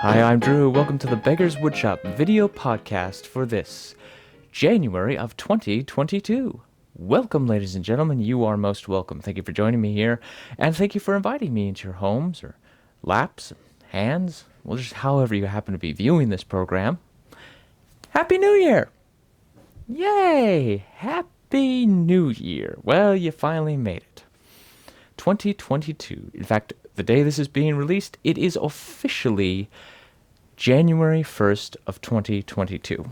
Hi, I'm Drew. Welcome to the Beggars Woodshop video podcast for this January of 2022. Welcome, ladies and gentlemen. You are most welcome. Thank you for joining me here, and thank you for inviting me into your homes or laps, hands, well, just however you happen to be viewing this program. Happy New Year! Yay! Happy New Year! Well, you finally made it. 2022. In fact, the day this is being released, it is officially January 1st of 2022.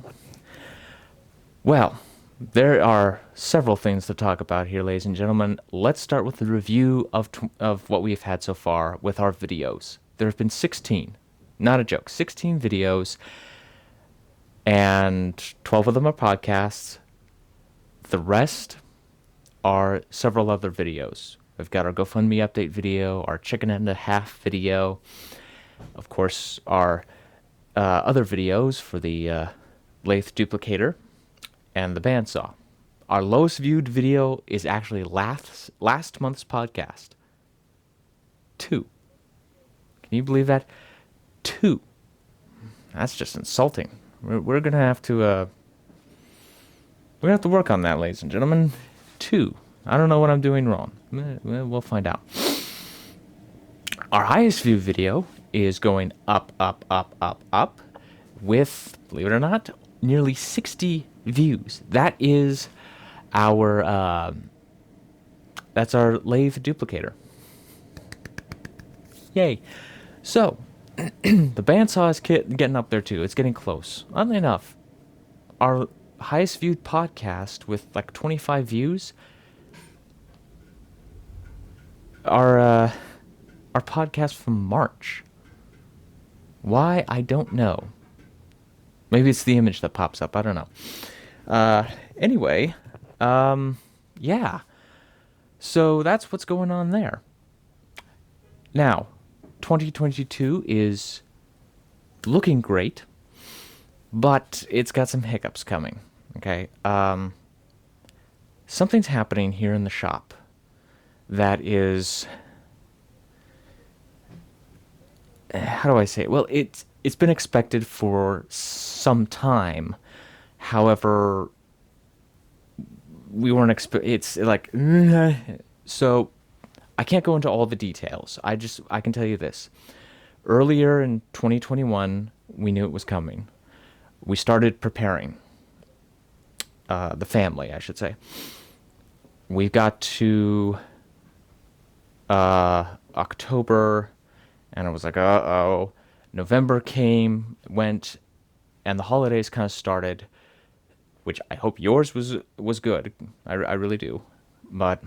Well, there are several things to talk about here, ladies and gentlemen. Let's start with the review of what we've had so far with our videos. There have been 16, not a joke, 16 videos, and 12 of them are podcasts. The rest are several other videos. We've got our GoFundMe update video, our chicken and a half video, of course, our other videos for the lathe duplicator and the bandsaw. Our lowest viewed video is actually last month's podcast. 2. Can you believe that? 2. That's just insulting. We're gonna have to work on that, ladies and gentlemen. 2. I don't know what I'm doing wrong. We'll find out. Our highest viewed video is going up with, believe it or not, nearly 60 views. That is our that's our lathe duplicator. Yay. So, the bandsaw is getting up there too. It's getting close. Oddly enough, our highest viewed podcast with like 25 views, our podcast from March. Why? I don't know. Maybe it's the image that pops up. I don't know. Anyway, yeah. So that's what's going on there. Now, 2022 is looking great, but it's got some hiccups coming. Okay. Something's happening here in the shop that is, how do I say it? Well, it's been expected for some time. However, we weren't it's like, so I can't go into all the details. I can tell you this. Earlier in 2021, we knew it was coming. We started preparing, the family, I should say. We got to October, and I was like, uh-oh. November came, went, and the holidays kind of started, which I hope yours was good. I really do. But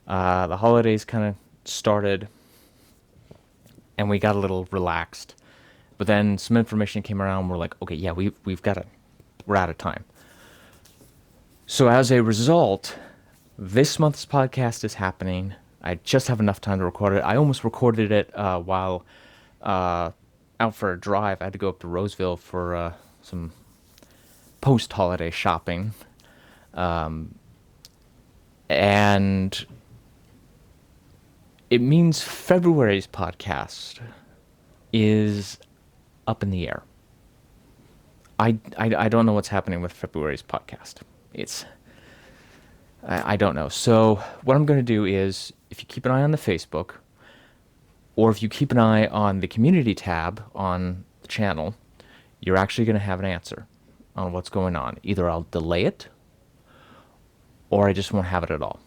the holidays kind of started, and we got a little relaxed. But then some information came around, and we're like, okay, yeah, we're out of time. So as a result, this month's podcast is happening. I just have enough time to record it. I almost recorded it while out for a drive. I had to go up to Roseville for some post-holiday shopping. And it means February's podcast is up in the air. I don't know what's happening with February's podcast. I don't know. So what I'm going to do is, if you keep an eye on the Facebook, or if you keep an eye on the community tab on the channel, you're actually going to have an answer on what's going on. Either I'll delay it, or I just won't have it at all.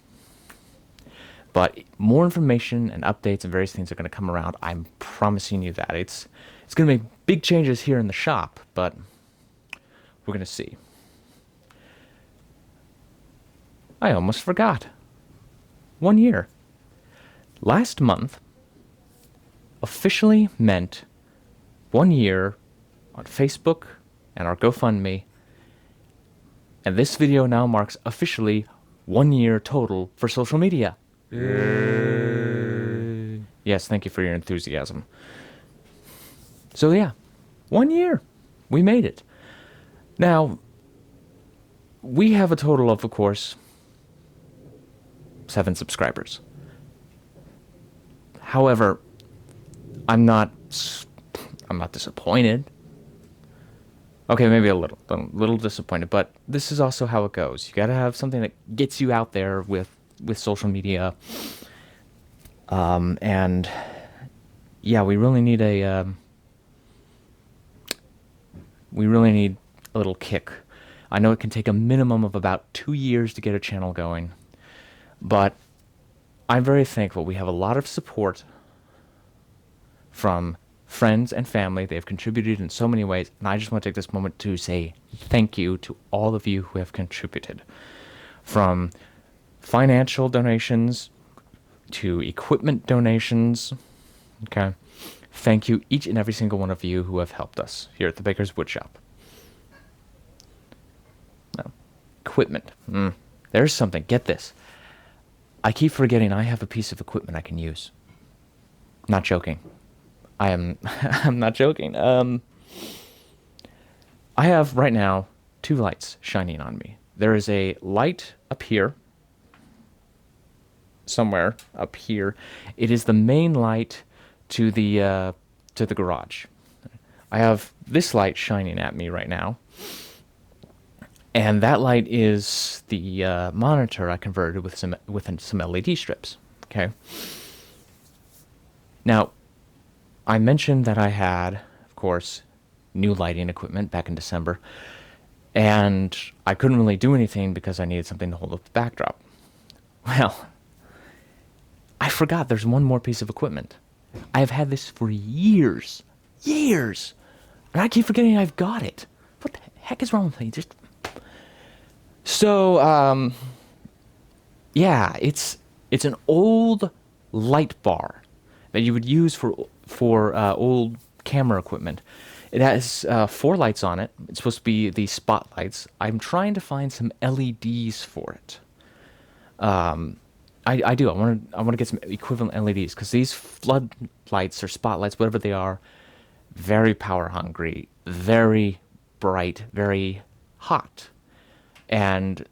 But more information and updates and various things are going to come around. I'm promising you that. It's going to make big changes here in the shop, but we're going to see. I almost forgot. 1 year. Last month officially meant 1 year on Facebook and our GoFundMe, and this video now marks officially 1 year total for social media. Yay. Yes, thank you for your enthusiasm. So yeah, 1 year. We made it. Now, we have a total of course, 7 subscribers. However, I'm not I'm not disappointed. Okay, maybe a little disappointed, but this is also how it goes. You got to have something that gets you out there with social media. And yeah, we really need a little kick. I know it can take a minimum of about 2 years to get a channel going, but I'm very thankful. We have a lot of support from friends and family. They have contributed in so many ways, and I just want to take this moment to say thank you to all of you who have contributed. From financial donations to equipment donations, okay? Thank you, each and every single one of you who have helped us here at the Beggars Woodshop. Now, equipment. There's something. Get this. I keep forgetting I have a piece of equipment I can use. Not joking. I'm not joking. I have right now 2 lights shining on me. There is a light up here, somewhere up here. It is the main light to the garage. I have this light shining at me right now, and that light is the monitor I converted with some LED strips. Okay. Now, I mentioned that I had, of course, new lighting equipment back in December, and I couldn't really do anything because I needed something to hold up the backdrop. Well, I forgot there's one more piece of equipment. I have had this for years, and I keep forgetting I've got it. What the heck is wrong with me? Yeah, it's an old light bar that you would use for old camera equipment. It has 4 lights on it. It's supposed to be the spotlights. I'm trying to find some LEDs for it. I do. I want to get some equivalent LEDs because these floodlights or spotlights, whatever they are, very power hungry, very bright, very hot, and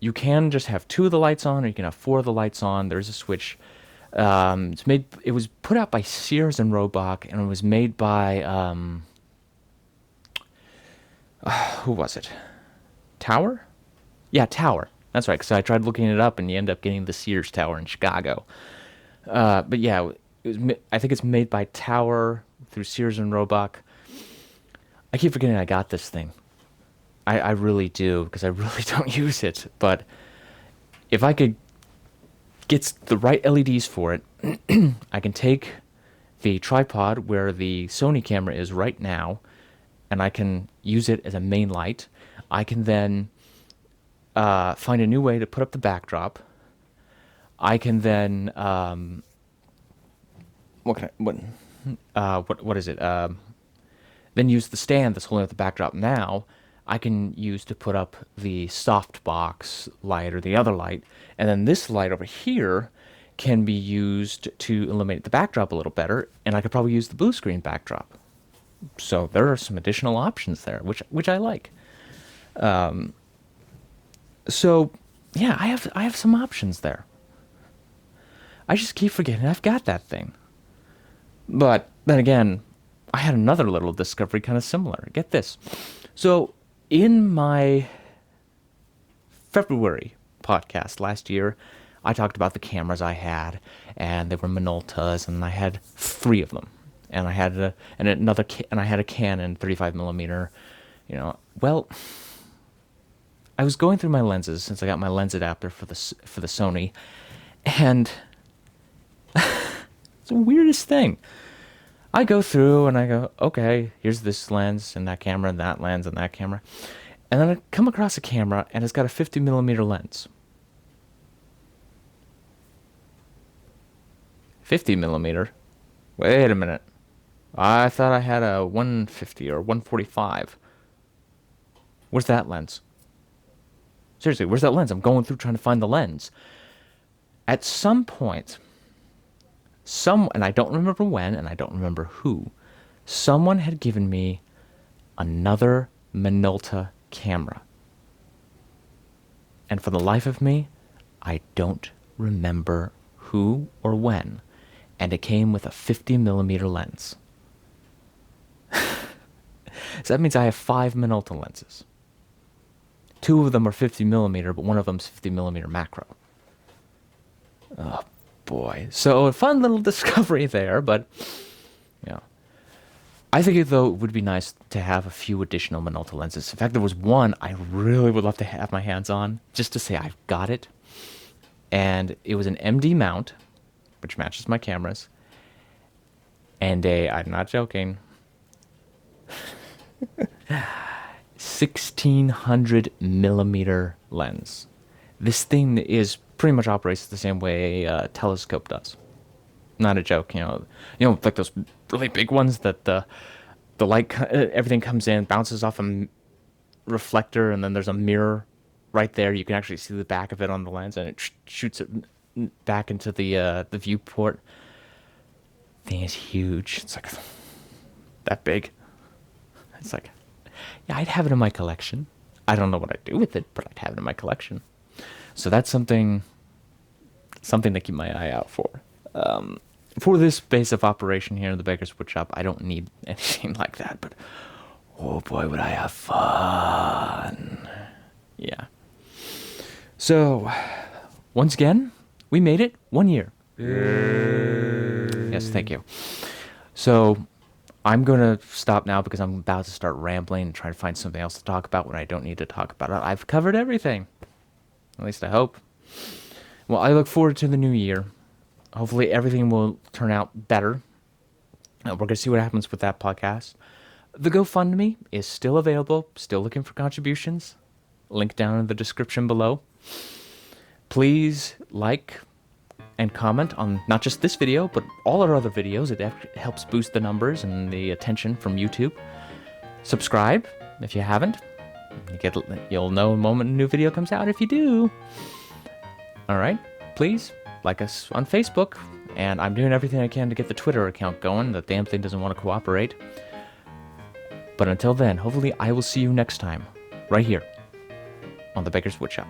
you can just have 2 of the lights on, or you can have 4 of the lights on. There's a switch. It was put out by Sears and Roebuck, and it was made by who was it? Tower? Yeah, Tower. That's right, because I tried looking it up, and you end up getting the Sears Tower in Chicago. But yeah, I think it's made by Tower through Sears and Roebuck. I keep forgetting I got this thing. I really do, because I really don't use it. But if I could get the right LEDs for it, I can take the tripod where the Sony camera is right now, and I can use it as a main light. I can then find a new way to put up the backdrop. I can then what is it? Then use the stand that's holding up the backdrop now. I can use to put up the softbox light or the other light, and then this light over here can be used to illuminate the backdrop a little better, and I could probably use the blue screen backdrop. So there are some additional options there, which I like. So yeah, I have some options there. I just keep forgetting I've got that thing. But then again, I had another little discovery kind of similar. Get this. So in my February podcast last year, I talked about the cameras I had, and they were Minoltas, and I had 3 of them, and I had a Canon 35 millimeter. Well, I was going through my lenses since I got my lens adapter for the Sony, and it's the weirdest thing. I go through and I go, okay, here's this lens and that camera and that lens and that camera. And then I come across a camera and it's got a 50 millimeter lens. 50 millimeter? Wait a minute. I thought I had a 150 or 145. Where's that lens? Seriously, where's that lens? I'm going through trying to find the lens. At some point, and I don't remember when, and I don't remember who, someone had given me another Minolta camera. And for the life of me, I don't remember who or when. And it came with a 50 millimeter lens. So that means I have 5 Minolta lenses. 2 of them are 50 millimeter, but one of them's 50 millimeter macro. Oh boy. So a fun little discovery there, but yeah. I think though it would be nice to have a few additional Minolta lenses. In fact, there was one I really would love to have my hands on, just to say I've got it. And it was an MD mount, which matches my cameras, and I'm not joking, 1600 millimeter lens. This thing is pretty much operates the same way a telescope does. Not a joke, like those really big ones that the light, everything comes in, bounces off a reflector, and then there's a mirror right there. You can actually see the back of it on the lens, and it shoots it back into the viewport. Thing is huge. It's like that big. It's like, yeah, I'd have it in my collection. I don't know what I'd do with it, but I'd have it in my collection. So that's something to keep my eye out for. For this base of operation here in the Beggars Woodshop, I don't need anything like that, but oh boy, would I have fun. Yeah. So, once again, we made it 1 year. Yes, thank you. So, I'm going to stop now because I'm about to start rambling and trying to find something else to talk about when I don't need to talk about it. I've covered everything. At least I hope. Well, I look forward to the new year. Hopefully everything will turn out better. We're going to see what happens with that podcast. The GoFundMe is still available. Still looking for contributions. Link down in the description below. Please like and comment on not just this video, but all our other videos. It helps boost the numbers and the attention from YouTube. Subscribe if you haven't. You'll know the moment a new video comes out if you do. All right, please like us on Facebook, and I'm doing everything I can to get the Twitter account going. The damn thing doesn't want to cooperate. But until then, hopefully I will see you next time, right here on the Beggars Woodshop.